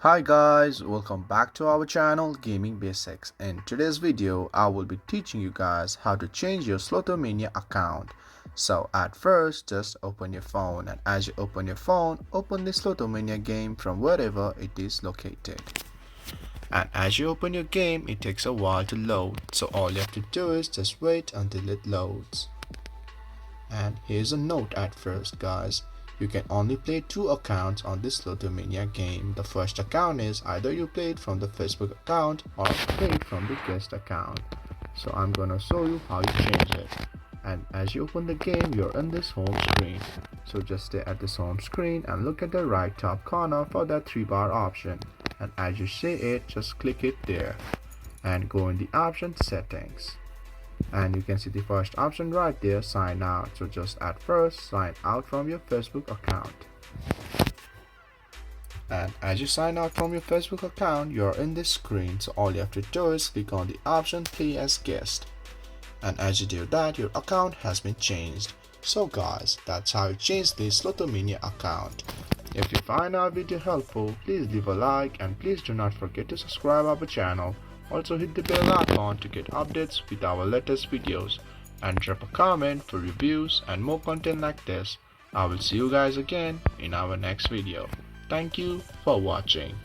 Hi guys, welcome back to our channel Gaming Basics. In today's video, I will be teaching you guys how to change your Slotomania account. So at first, just open your phone, and as you open your phone, open the Slotomania game from wherever it is located. And as you open your game, it takes a while to load. So all you have to do is just wait until it loads. And here's a note at first, guys. You can only play two accounts on this Slotomania game. The first account is either you play it from the Facebook account or play it from the guest account. So I'm gonna show you how you change it. And as you open the game, you're in this home screen. So just stay at this home screen and look at the right top corner for that 3-bar option. And as you see it, just click it there and go in the option settings. And you can see the first option right there, sign out. So just at first sign out from your Facebook account. And as you sign out from your Facebook account, you're in this screen. So all you have to do is click on the option play as guest. And as you do that, your account has been changed. So guys, that's how you change the Slotomania account. If you find our video helpful, please leave a like and please do not forget to subscribe our channel. Also hit the bell icon to get updates with our latest videos, and drop a comment for reviews and more content like this. I will see you guys again in our next video. Thank you for watching.